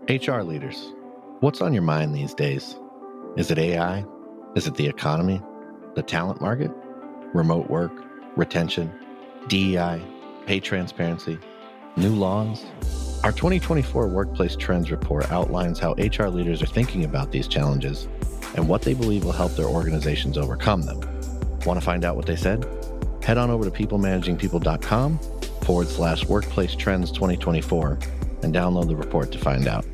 HR leaders, what's on your mind these days? Is it AI? Is it the economy? The talent market? Remote work? Retention? DEI? Pay transparency? New laws? Our 2024 Workplace Trends Report outlines how HR leaders are thinking about these challenges and what they believe will help their organizations overcome them. Want to find out what they said? Head on over to peoplemanagingpeople.com/Workplace Trends 2024 and download the report to find out.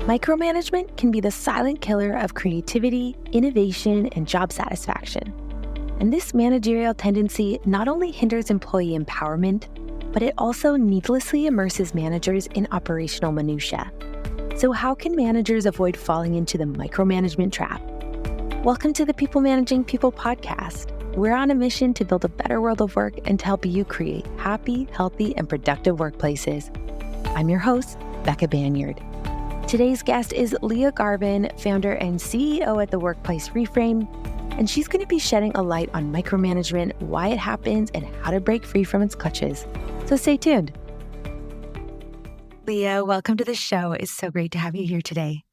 Micromanagement can be the silent killer of creativity, innovation, and job satisfaction. And this managerial tendency not only hinders employee empowerment, but it also needlessly immerses managers in operational minutiae. So how can managers avoid falling into the micromanagement trap? Welcome to the People Managing People podcast. We're on a mission to build a better world of work and to help you create happy, healthy, and productive workplaces. I'm your host, Becca Banyard. Today's guest is Lia Garvin, founder and CEO at the Workplace Reframe, and she's going to be shedding a light on micromanagement, why it happens, and how to break free from its clutches. So stay tuned. Lia, welcome to the show. It's so great to have you here today.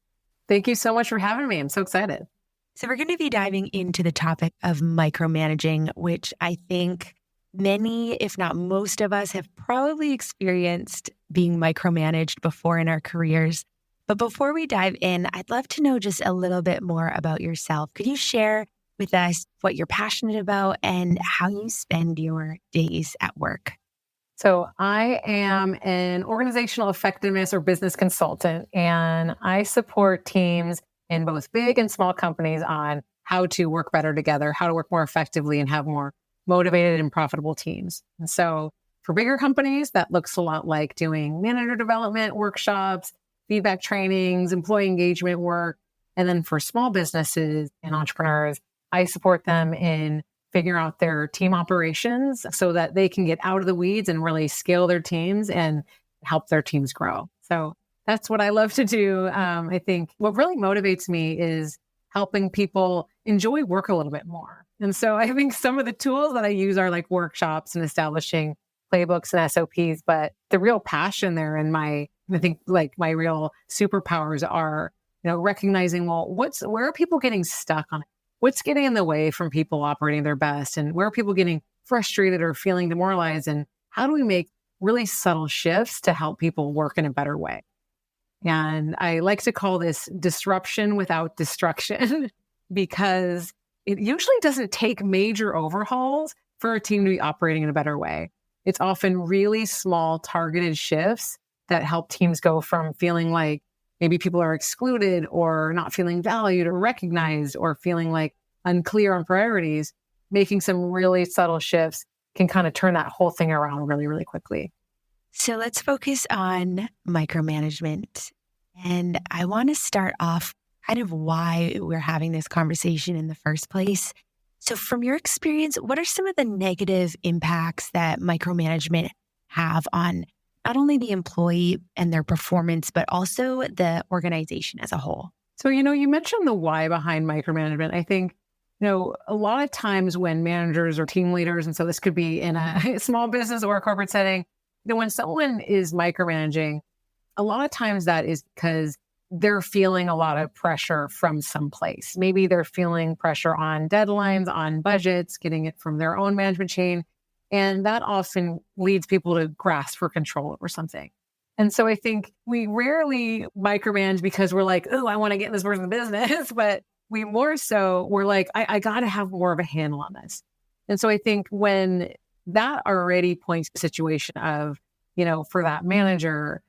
Thank you so much for having me. I'm so excited. So we're going to be diving into the topic of micromanaging, which I think many, if not most of us, have probably experienced being micromanaged before in our careers. But before we dive in, I'd love to know just a little bit more about yourself. Could you share with us what you're passionate about and how you spend your days at work? So I am an organizational effectiveness or business consultant, and I support teams in both big and small companies on how to work better together, how to work more effectively and have more motivated and profitable teams. And so for bigger companies, that looks a lot like doing manager development workshops, feedback trainings, employee engagement work. And then for small businesses and entrepreneurs, I support them in figuring out their team operations so that they can get out of the weeds and really scale their teams and help their teams grow. So that's what I love to do. I think what really motivates me is helping people enjoy work a little bit more. And so I think some of the tools that I use are like workshops and establishing playbooks and SOPs, but the real passion there and I think like my real superpowers are, recognizing, where are people getting stuck on it? What's getting in the way from people operating their best? And where are people getting frustrated or feeling demoralized? And how do we make really subtle shifts to help people work in a better way? And I like to call this disruption without destruction because it usually doesn't take major overhauls for a team to be operating in a better way. It's often really small targeted shifts that help teams go from feeling like maybe people are excluded or not feeling valued or recognized or feeling like unclear on priorities. Making some really subtle shifts can kind of turn that whole thing around really, really quickly. So let's focus on micromanagement. And I want to start off kind of why we're having this conversation in the first place. So from your experience, what are some of the negative impacts that micromanagement have on not only the employee and their performance, but also the organization as a whole? So, you mentioned the why behind micromanagement. I think, a lot of times when managers or team leaders, and so this could be in a small business or a corporate setting, when someone is micromanaging, a lot of times that is because they're feeling a lot of pressure from someplace. Maybe they're feeling pressure on deadlines, on budgets, getting it from their own management chain. And that often leads people to grasp for control over something. And so I think we rarely micromanage because we're like, oh, I want to get in this person's business. But we're like, I got to have more of a handle on this. And so I think when that already points to a situation of, for that manager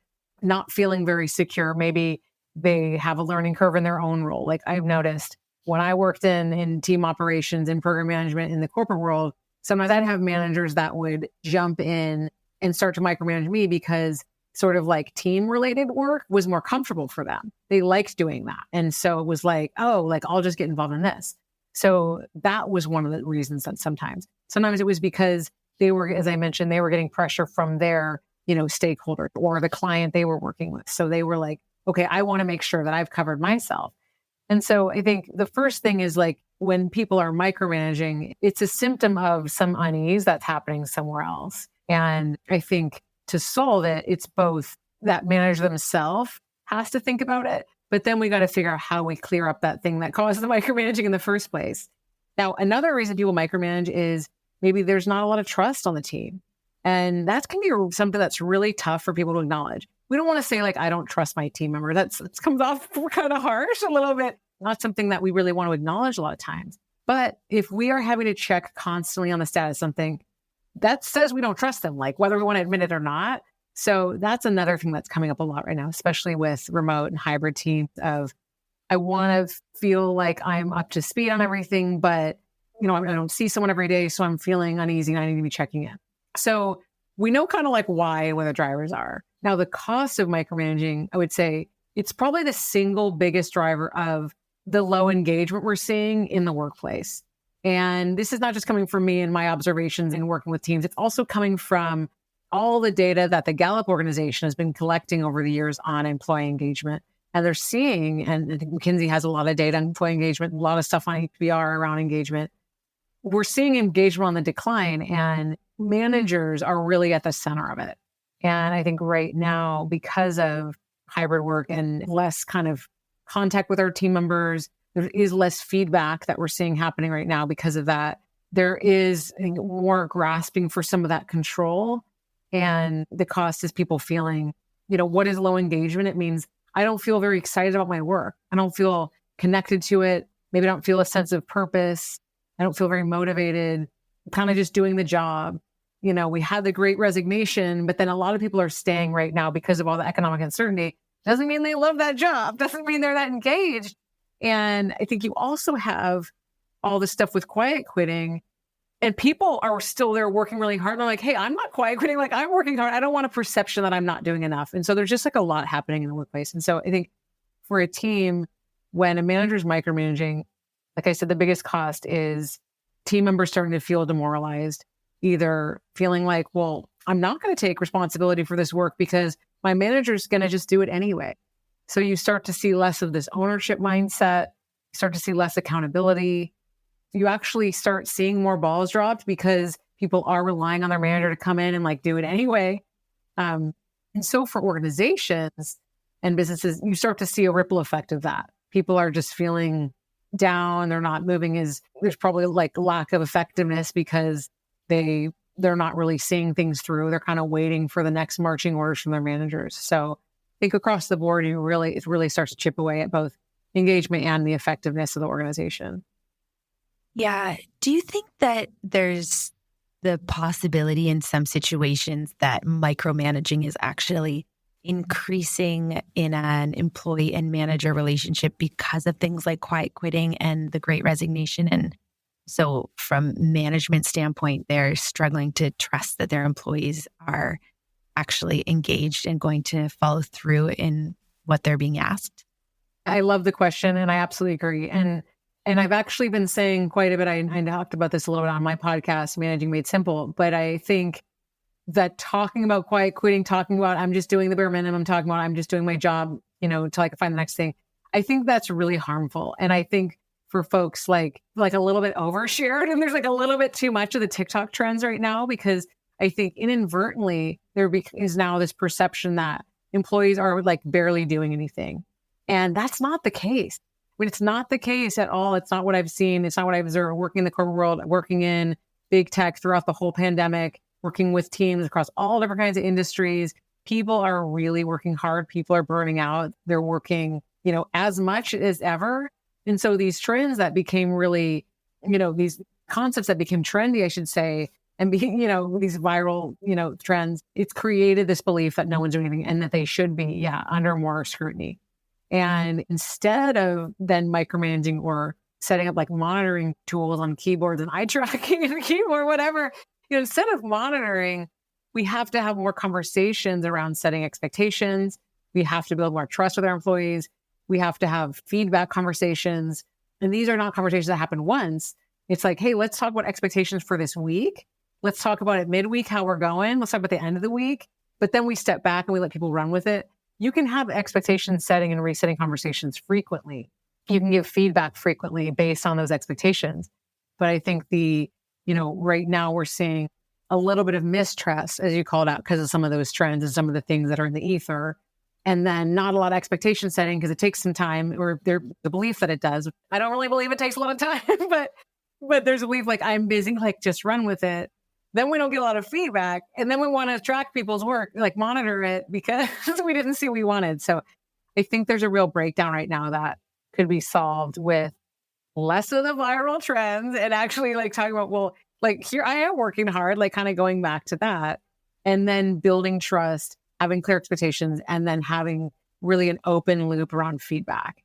not feeling very secure, maybe they have a learning curve in their own role. Like I've noticed when I worked in team operations and program management in the corporate world, sometimes I'd have managers that would jump in and start to micromanage me because sort of like team related work was more comfortable for them. They liked doing that. And so it was like, I'll just get involved in this. So that was one of the reasons that sometimes it was because they were, as I mentioned, they were getting pressure from their, stakeholder or the client they were working with. So they were like, okay, I want to make sure that I've covered myself. And so I think the first thing is like when people are micromanaging, it's a symptom of some unease that's happening somewhere else. And I think to solve it, it's both that manager themselves has to think about it, but then we got to figure out how we clear up that thing that causes the micromanaging in the first place. Now, another reason people micromanage is maybe there's not a lot of trust on the team. And that can be something that's really tough for people to acknowledge. We don't want to say like, I don't trust my team member. That comes off kind of harsh a little bit. Not something that we really want to acknowledge a lot of times. But if we are having to check constantly on the status of something, that says we don't trust them, like whether we want to admit it or not. So that's another thing that's coming up a lot right now, especially with remote and hybrid teams of, I want to feel like I'm up to speed on everything, but I don't see someone every day. So I'm feeling uneasy and I need to be checking in. So we know kind of like why and where the drivers are. Now, the cost of micromanaging, I would say it's probably the single biggest driver of the low engagement we're seeing in the workplace. And this is not just coming from me and my observations in working with teams. It's also coming from all the data that the Gallup organization has been collecting over the years on employee engagement. And they're seeing, and I think McKinsey has a lot of data on employee engagement, a lot of stuff on HBR around engagement. We're seeing engagement on the decline, and managers are really at the center of it. And I think right now, because of hybrid work and less kind of contact with our team members, there is less feedback that we're seeing happening right now because of that. There is, I think, more grasping for some of that control. And the cost is people feeling, what is low engagement? It means I don't feel very excited about my work. I don't feel connected to it. Maybe I don't feel a sense of purpose. I don't feel very motivated. I'm kind of just doing the job. We had the great resignation, but then a lot of people are staying right now because of all the economic uncertainty. Doesn't mean they love that job. Doesn't mean they're that engaged. And I think you also have all the stuff with quiet quitting, and people are still there working really hard. They're like, hey, I'm not quiet quitting. Like, I'm working hard. I don't want a perception that I'm not doing enough. And so there's just like a lot happening in the workplace. And so I think for a team, when a manager's micromanaging, like I said, the biggest cost is team members starting to feel demoralized, either feeling like, well, I'm not going to take responsibility for this work because my manager's going to just do it anyway. So you start to see less of this ownership mindset, you start to see less accountability. You actually start seeing more balls dropped because people are relying on their manager to come in and like do it anyway. And so for organizations and businesses, you start to see a ripple effect of that. People are just feeling down. They're not moving there's probably like lack of effectiveness because they're not really seeing things through. They're kind of waiting for the next marching orders from their managers. So I think across the board, it really starts to chip away at both engagement and the effectiveness of the organization. Yeah. Do you think that there's the possibility in some situations that micromanaging is actually increasing in an employee and manager relationship because of things like quiet quitting and the Great Resignation? And so from management standpoint, they're struggling to trust that their employees are actually engaged and going to follow through in what they're being asked? I love the question, and I absolutely agree. And I've actually been saying quite a bit. I talked about this a little bit on my podcast, Managing Made Simple. But I think that talking about quiet quitting, talking about I'm just doing the bare minimum, talking about I'm just doing my job, until I can find the next thing, I think that's really harmful. And I think for folks like a little bit overshared, and there's like a little bit too much of the TikTok trends right now, because I think inadvertently there is now this perception that employees are like barely doing anything. And that's not the case. I mean, it's not the case at all. It's not what I've seen. It's not what I've observed working in the corporate world, working in big tech throughout the whole pandemic, working with teams across all different kinds of industries. People are really working hard. People are burning out. They're working, as much as ever. And so these trends that became really, these concepts that became trendy, I should say, and these viral, trends, it's created this belief that no one's doing anything and that they should be, under more scrutiny. And instead of then micromanaging or setting up like monitoring tools on keyboards and eye tracking and keyboard, whatever, instead of monitoring, we have to have more conversations around setting expectations. We have to build more trust with our employees. We have to have feedback conversations. And these are not conversations that happen once. It's like, hey, let's talk about expectations for this week. Let's talk about it midweek, how we're going. Let's talk about the end of the week. But then we step back and we let people run with it. You can have expectation setting and resetting conversations frequently. you can give feedback frequently based on those expectations. But I think right now we're seeing a little bit of mistrust, as you called out, because of some of those trends and some of the things that are in the ether. And then not a lot of expectation setting because it takes some time, or the belief that it does. I don't really believe it takes a lot of time, but there's a belief like I'm busy, like just run with it. Then we don't get a lot of feedback. And then we want to track people's work, like monitor it because we didn't see what we wanted. So I think there's a real breakdown right now that could be solved with less of the viral trends and actually like talking about, well, like here I am working hard, like kind of going back to that, and then building trust, having clear expectations, and then having really an open loop around feedback.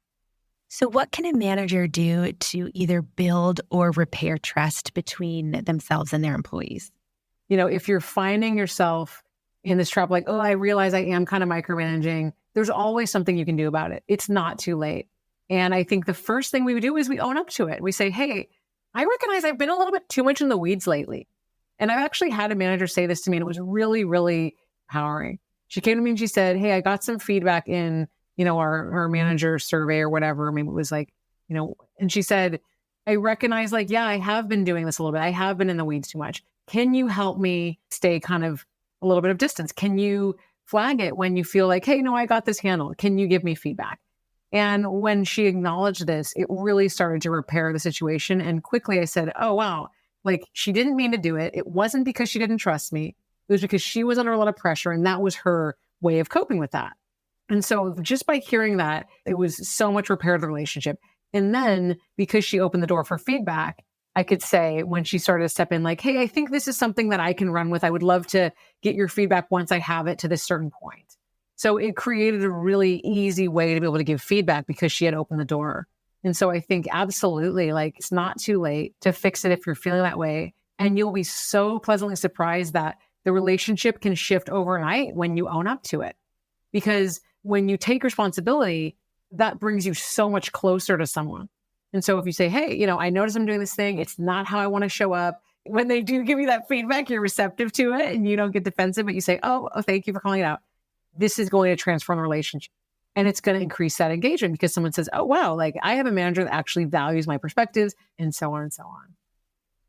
So what can a manager do to either build or repair trust between themselves and their employees? If you're finding yourself in this trap, like, oh, I realize I am kind of micromanaging, there's always something you can do about it. It's not too late. And I think the first thing we would do is we own up to it. We say, hey, I recognize I've been a little bit too much in the weeds lately. And I've actually had a manager say this to me, and it was really, really empowering. She came to me and she said, hey, I got some feedback in, our manager survey or whatever. Maybe it was like, and she said, I recognize like, yeah, I have been doing this a little bit. I have been in the weeds too much. Can you help me stay kind of a little bit of distance? Can you flag it when you feel like, hey, no, I got this handled. Can you give me feedback? And when she acknowledged this, it really started to repair the situation. And quickly I said, oh, wow, like she didn't mean to do it. It wasn't because she didn't trust me. It was because she was under a lot of pressure. And that was her way of coping with that. And so just by hearing that, it was so much repair the relationship. And then because she opened the door for feedback, I could say when she started to step in, like, hey, I think this is something that I can run with. I would love to get your feedback once I have it to this certain point. So it created a really easy way to be able to give feedback because she had opened the door. And so I think absolutely, like, it's not too late to fix it if you're feeling that way. And you'll be so pleasantly surprised that the relationship can shift overnight when you own up to it. Because when you take responsibility, that brings you so much closer to someone. And so if you say, hey, I notice I'm doing this thing, it's not how I want to show up. When they do give you that feedback, you're receptive to it and you don't get defensive, but you say, oh, thank you for calling it out. This is going to transform the relationship. And it's going to increase that engagement because someone says, oh, wow, like I have a manager that actually values my perspectives, and so on and so on.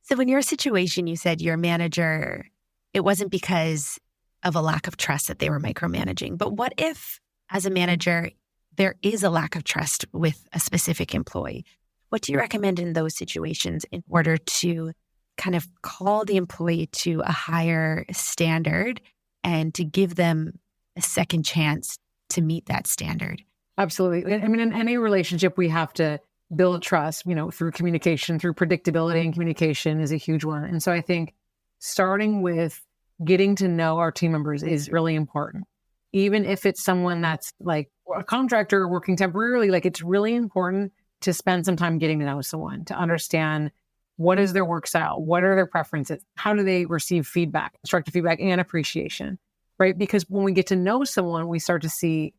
So in your situation, you said your manager, it wasn't because of a lack of trust that they were micromanaging. But what if, as a manager, there is a lack of trust with a specific employee? What do you recommend in those situations in order to kind of call the employee to a higher standard and to give them a second chance to meet that standard? Absolutely. I mean, in any relationship, we have to build trust, through communication, through predictability, and communication is a huge one. And so I think starting with getting to know our team members is really important. Even if it's someone that's like a contractor working temporarily, like it's really important to spend some time getting to know someone, to understand what is their work style, what are their preferences, how do they receive feedback, constructive feedback and appreciation, right? Because when we get to know someone, we start to see,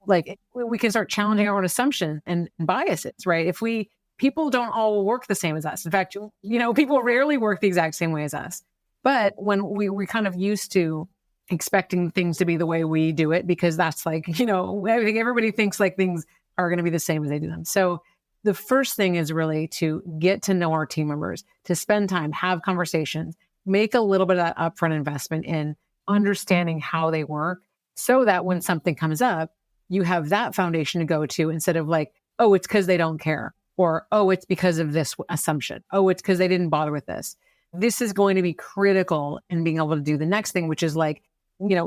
like, we can start challenging our own assumptions and biases, right? People don't all work the same as us. In fact, people rarely work the exact same way as us. But when we're kind of used to expecting things to be the way we do it, because that's like, I think everybody thinks like things are going to be the same as they do them. So the first thing is really to get to know our team members, to spend time, have conversations, make a little bit of that upfront investment in understanding how they work so that when something comes up, you have that foundation to go to instead of like, oh, it's because they don't care, or, oh, it's because of this assumption. Oh, it's because they didn't bother with this. This is going to be critical in being able to do the next thing, which is like,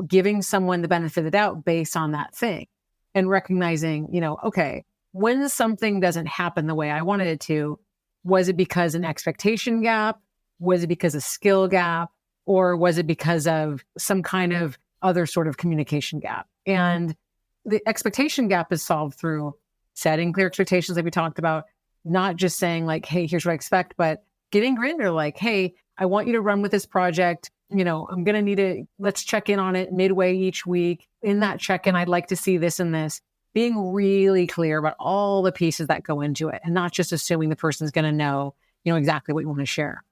giving someone the benefit of the doubt based on that thing and recognizing, okay, when something doesn't happen the way I wanted it to, was it because an expectation gap? Was it because a skill gap? Or was it because of some kind of other sort of communication gap? And the expectation gap is solved through setting clear expectations like we talked about, not just saying like, hey, here's what I expect, but getting granular, like, hey, I want you to run with this project. I'm going to let's check in on it midway each week. In that check-in, I'd like to see this and this. Being really clear about all the pieces that go into it and not just assuming the person's going to know, exactly what you want to share.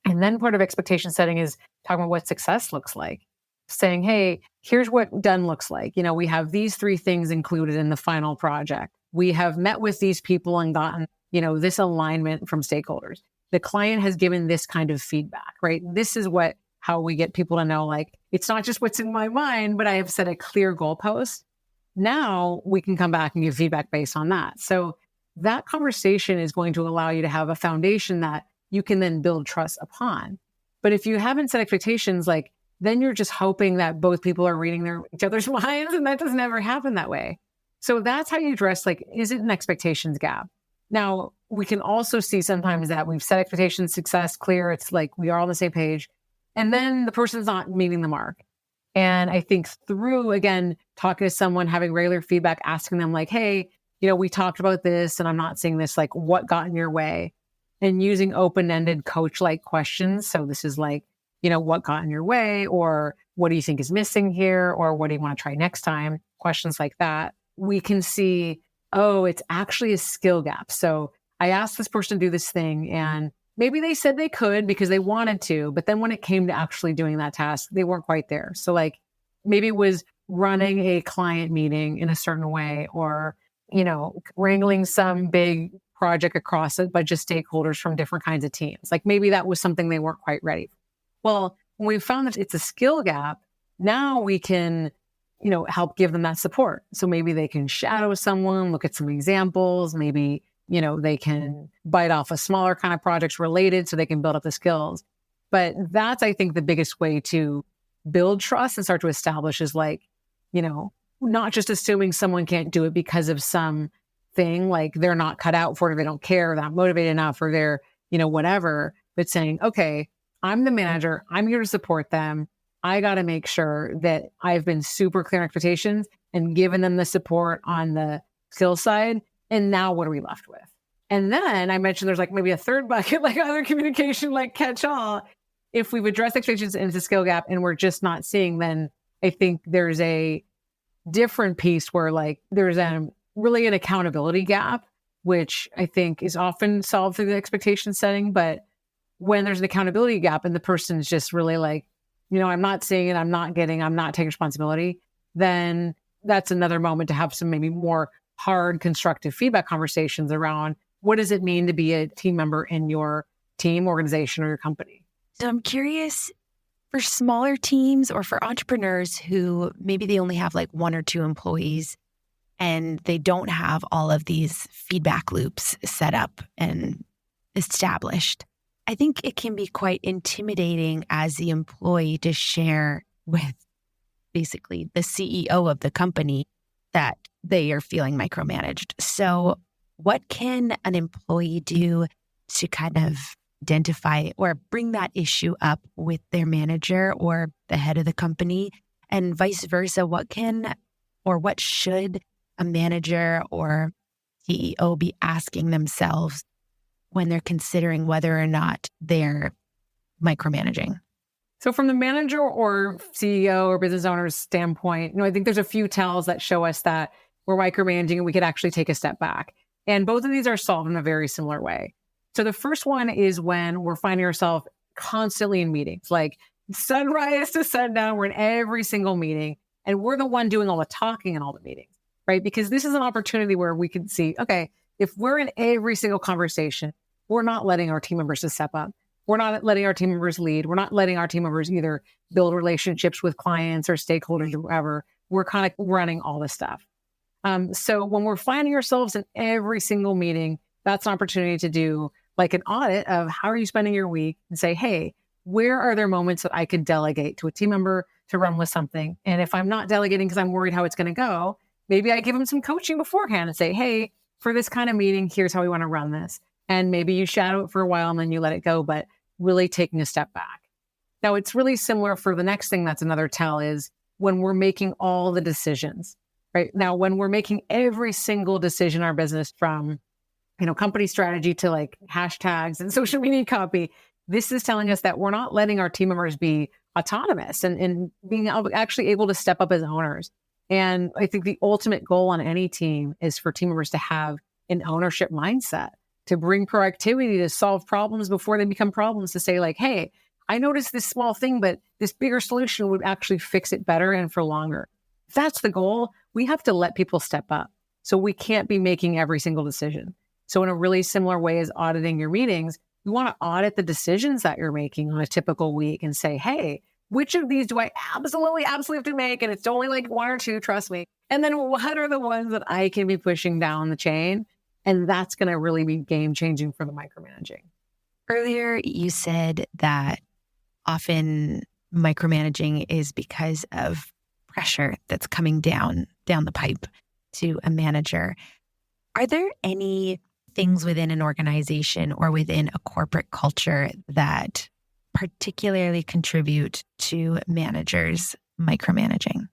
And then part of expectation setting is talking about what success looks like. Saying, hey, here's what done looks like. We have these 3 things included in the final project. we have met with these people and gotten, this alignment from stakeholders. The client has given this kind of feedback, right? This is how we get people to know, like, it's not just what's in my mind, but I have set a clear goalpost. Now we can come back and give feedback based on that. So that conversation is going to allow you to have a foundation that you can then build trust upon. But if you haven't set expectations, like, then you're just hoping that both people are reading each other's minds, and that doesn't ever happen that way. So that's how you address, like, is it an expectations gap? Now, we can also see sometimes that we've set expectations, success, clear. It's like we are on the same page. And then the person's not meeting the mark. And I think through, again, talking to someone, having regular feedback, asking them like, hey, we talked about this and I'm not seeing this, like, what got in your way? And using open-ended coach-like questions. So this is like, what got in your way? Or what do you think is missing here? Or what do you want to try next time? Questions like that. We can see, oh, it's actually a skill gap. So I asked this person to do this thing and maybe they said they could because they wanted to, but then when it came to actually doing that task, they weren't quite there. So like maybe it was running a client meeting in a certain way or, wrangling some big project across a bunch of stakeholders from different kinds of teams. Like maybe that was something they weren't quite ready for. Well, when we found that it's a skill gap, now we can, help give them that support. So maybe they can shadow someone, look at some examples, maybe, they can bite off a smaller kind of projects related so they can build up the skills. But that's, I think, the biggest way to build trust and start to establish is like, not just assuming someone can't do it because of some thing, like they're not cut out for it, or they don't care, or they're not motivated enough, or they're, whatever, but saying, okay, I'm the manager, I'm here to support them. I got to make sure that I've been super clear on expectations and given them the support on the skill side. And now what are we left with? And then I mentioned there's like maybe a third bucket, like other communication, like catch all. If we've addressed expectations and it's a skill gap and we're just not seeing, then I think there's a different piece where like there's really an accountability gap, which I think is often solved through the expectation setting. But when there's an accountability gap and the person's just really like, I'm not seeing it, I'm not taking responsibility, then that's another moment to have some maybe more hard, constructive feedback conversations around what does it mean to be a team member in your team, organization, or your company. So I'm curious, for smaller teams or for entrepreneurs who maybe they only have like one or two employees and they don't have all of these feedback loops set up and established, I think it can be quite intimidating as the employee to share with basically the CEO of the company that they are feeling micromanaged. So what can an employee do to kind of identify or bring that issue up with their manager or the head of the company, and vice versa? What should a manager or CEO be asking themselves when they're considering whether or not they're micromanaging? So from the manager or CEO or business owner's standpoint, I think there's a few tells that show us that we're micromanaging and we could actually take a step back. And both of these are solved in a very similar way. So the first one is when we're finding ourselves constantly in meetings, like sunrise to sundown, we're in every single meeting and we're the one doing all the talking in all the meetings, right? Because this is an opportunity where we can see, okay, if we're in every single conversation, we're not letting our team members to step up. We're not letting our team members lead. We're not letting our team members either build relationships with clients or stakeholders or whoever. We're kind of running all this stuff. So when we're finding ourselves in every single meeting, that's an opportunity to do like an audit of how are you spending your week and say, hey, where are there moments that I could delegate to a team member to run with something? And if I'm not delegating because I'm worried how it's going to go, maybe I give them some coaching beforehand and say, hey, for this kind of meeting, here's how we want to run this. And maybe you shadow it for a while and then you let it go, but really taking a step back. Now, it's really similar for the next thing that's another tell is when we're making all the decisions, right? Now, when we're making every single decision in our business from, company strategy to like hashtags and social media copy, this is telling us that we're not letting our team members be autonomous and being actually able to step up as owners. And I think the ultimate goal on any team is for team members to have an ownership mindset, to bring proactivity, to solve problems before they become problems, to say like, hey, I noticed this small thing, but this bigger solution would actually fix it better and for longer. If that's the goal, we have to let people step up. So we can't be making every single decision. So in a really similar way as auditing your meetings, you want to audit the decisions that you're making on a typical week and say, hey, which of these do I absolutely have to make? And it's only like one or two, trust me. And then what are the ones that I can be pushing down the chain? And that's going to really be game changing for the micromanaging. Earlier, you said that often micromanaging is because of pressure that's coming down the pipe to a manager. Are there any things within an organization or within a corporate culture that particularly contribute to managers micromanaging?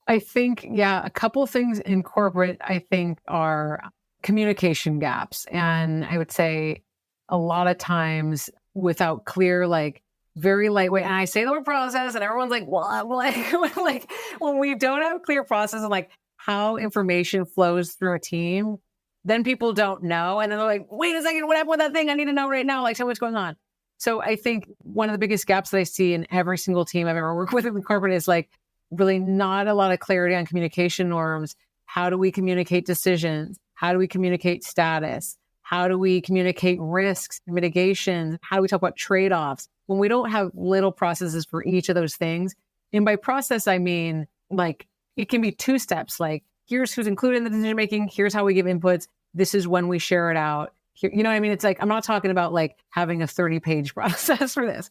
I think, a couple of things in corporate, I think, are communication gaps. And I would say a lot of times without clear, like very lightweight, and I say the word process and everyone's like, well, I'm like when we don't have clear process and like how information flows through a team, then people don't know. And then they're like, wait a second, what happened with that thing? I need to know right now. Like, tell me what's going on. So I think one of the biggest gaps that I see in every single team I've ever worked with in the corporate is like really not a lot of clarity on communication norms. How do we communicate decisions? How do we communicate status? How do we communicate risks, mitigation? How do we talk about trade-offs? When we don't have little processes for each of those things, and by process, I mean, like, it can be two steps. Like, here's who's included in the decision making. Here's how we give inputs. This is when we share it out. Here, you know what I mean? It's like, I'm not talking about like having a 30-page process for this.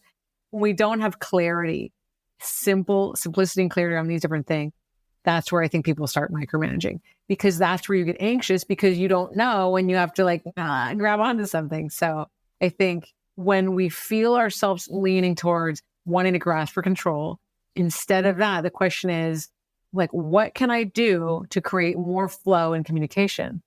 When we don't have clarity, simplicity and clarity on these different things, that's where I think people start micromanaging, because that's where you get anxious because you don't know and you have to like grab onto something. So I think when we feel ourselves leaning towards wanting to grasp for control, instead of that, the question is like, what can I do to create more flow in communication?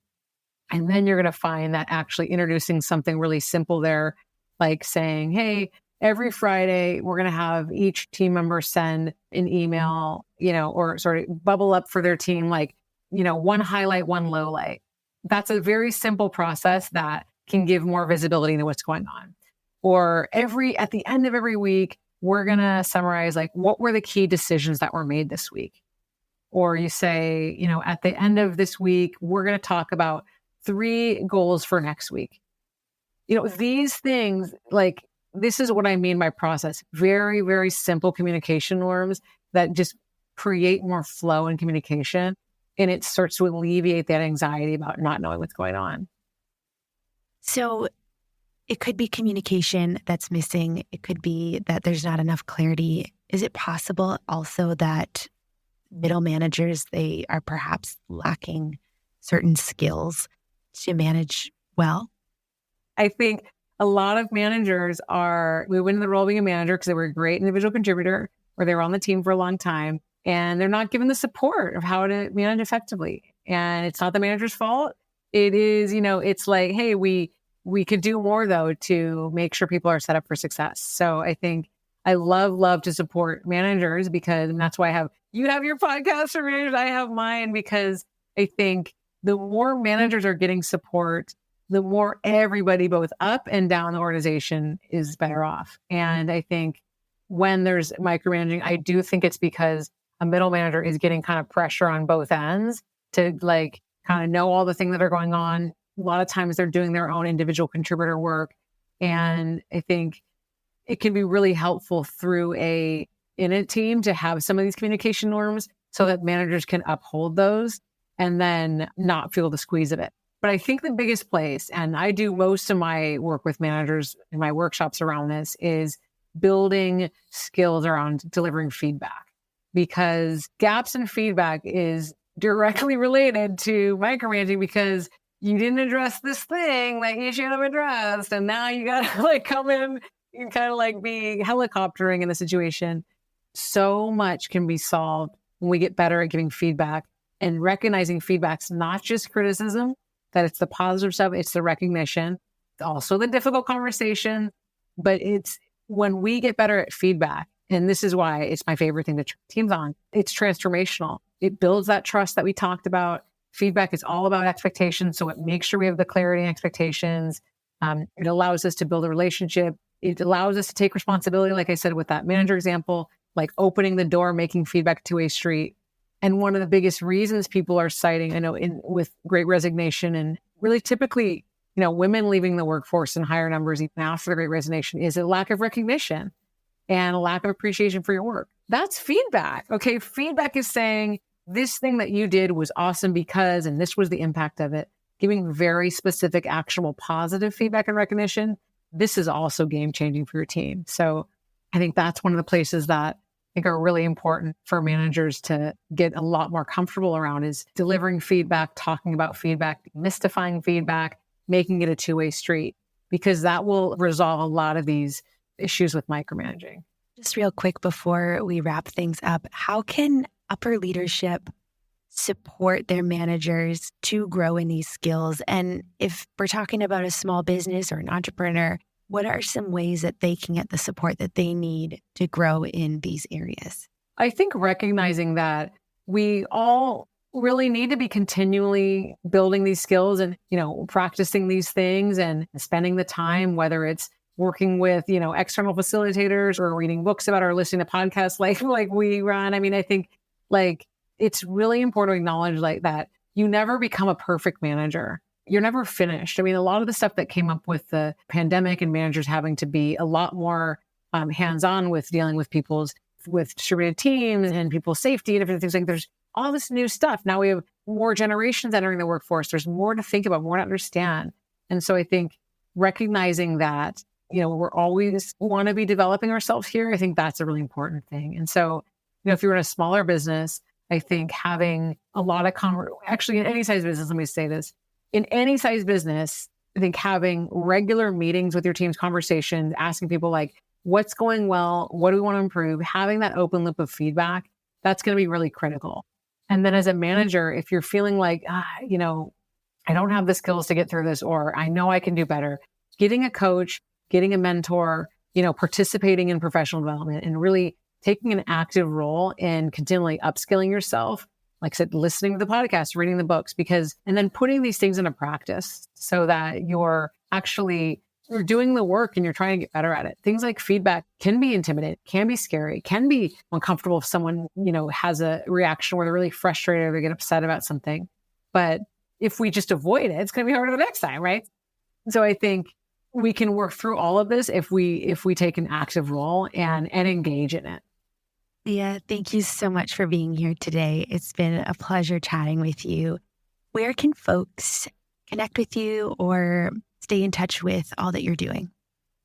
And then you're going to find that actually introducing something really simple there, like saying, hey, every Friday, we're going to have each team member send an email, or sort of bubble up for their team, like, one highlight, one low light. That's a very simple process that can give more visibility into what's going on. Or at the end of every week, we're going to summarize, like, what were the key decisions that were made this week? Or you say, at the end of this week, we're going to talk about 3 goals for next week. These things, like, this is what I mean by process. Very, very simple communication norms that just create more flow in communication. And it starts to alleviate that anxiety about not knowing what's going on. So it could be communication that's missing. It could be that there's not enough clarity. Is it possible also that middle managers, they are perhaps lacking certain skills to manage well? I think a lot of managers move into the role of being a manager because they were a great individual contributor or they were on the team for a long time, and they're not given the support of how to manage effectively. And it's not the manager's fault. It is, it's like, hey, we could do more though to make sure people are set up for success. So I think I love to support managers and that's why you have your podcast for managers, I have mine, because I think the more managers are getting support, the more everybody, both up and down the organization, is better off. And I think when there's micromanaging, I do think it's because a middle manager is getting kind of pressure on both ends to like kind of know all the things that are going on. A lot of times they're doing their own individual contributor work. And I think it can be really helpful in a team to have some of these communication norms so that managers can uphold those and then not feel the squeeze of it. But I think the biggest place, and I do most of my work with managers in my workshops around this, is building skills around delivering feedback, because gaps in feedback is directly related to micromanaging, because you didn't address this thing that you should have addressed. And now you got to like come in and kind of like be helicoptering in the situation. So much can be solved when we get better at giving feedback and recognizing feedback's not just criticism, that it's the positive stuff, it's the recognition, also the difficult conversation. But it's when we get better at feedback, and this is why it's my favorite thing to teams on, it's transformational. It builds that trust that we talked about. Feedback is all about expectations, so it makes sure we have the clarity and expectations. It allows us to build a relationship. It allows us to take responsibility, like I said, with that manager example, like opening the door, making feedback a two-way street. And one of the biggest reasons people are citing, I know with Great Resignation and really typically, women leaving the workforce in higher numbers even after the Great Resignation, is a lack of recognition and a lack of appreciation for your work. That's feedback. Okay. Feedback is saying this thing that you did was awesome because, and this was the impact of it, giving very specific, actionable, positive feedback and recognition. This is also game changing for your team. So I think that's one of the places that I think are really important for managers to get a lot more comfortable around, is delivering feedback, talking about feedback, demystifying feedback, making it a two-way street, because that will resolve a lot of these issues with micromanaging. Just real quick before we wrap things up, how can upper leadership support their managers to grow in these skills? And if we're talking about a small business or an entrepreneur, what are some ways that they can get the support that they need to grow in these areas? I think recognizing that we all really need to be continually building these skills and, practicing these things and spending the time, whether it's working with, external facilitators or reading books about or listening to podcasts like we run. I mean, I think it's really important to acknowledge that you never become a perfect manager. You're never finished. I mean, a lot of the stuff that came up with the pandemic and managers having to be a lot more hands-on with dealing with with distributed teams and people's safety and different things, like there's all this new stuff. Now we have more generations entering the workforce. There's more to think about, more to understand. And so I think recognizing that, we're always want to be developing ourselves here. I think that's a really important thing. And so, if you're in a smaller business, I think having a lot of actually in any size business, let me say this, in any size business, I think having regular meetings with your team's conversations, asking people what's going well, what do we want to improve, having that open loop of feedback, that's going to be really critical. And then as a manager, if you're feeling I don't have the skills to get through this, or I know I can do better, getting a coach, getting a mentor, participating in professional development and really taking an active role in continually upskilling yourself. Like I said, listening to the podcast, reading the books, and then putting these things into practice so that you're doing the work and you're trying to get better at it. Things like feedback can be intimidating, can be scary, can be uncomfortable if someone, has a reaction where they're really frustrated or they get upset about something. But if we just avoid it, it's going to be harder the next time, right? So I think we can work through all of this if we take an active role and engage in it. Lia, thank you so much for being here today. It's been a pleasure chatting with you. Where can folks connect with you or stay in touch with all that you're doing?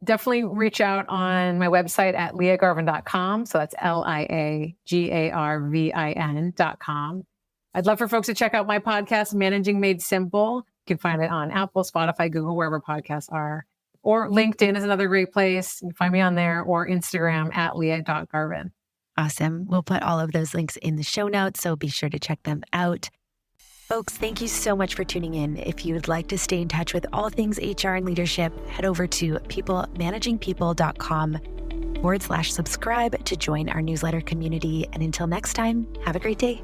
Definitely reach out on my website at liagarvin.com. So that's liagarvin.com. I'd love for folks to check out my podcast, Managing Made Simple. You can find it on Apple, Spotify, Google, wherever podcasts are. Or LinkedIn is another great place. You can find me on there, or Instagram at lia.garvin. Awesome. We'll put all of those links in the show notes, so be sure to check them out. Folks, thank you so much for tuning in. If you would like to stay in touch with all things HR and leadership, head over to peoplemanagingpeople.com/subscribe to join our newsletter community. And until next time, have a great day.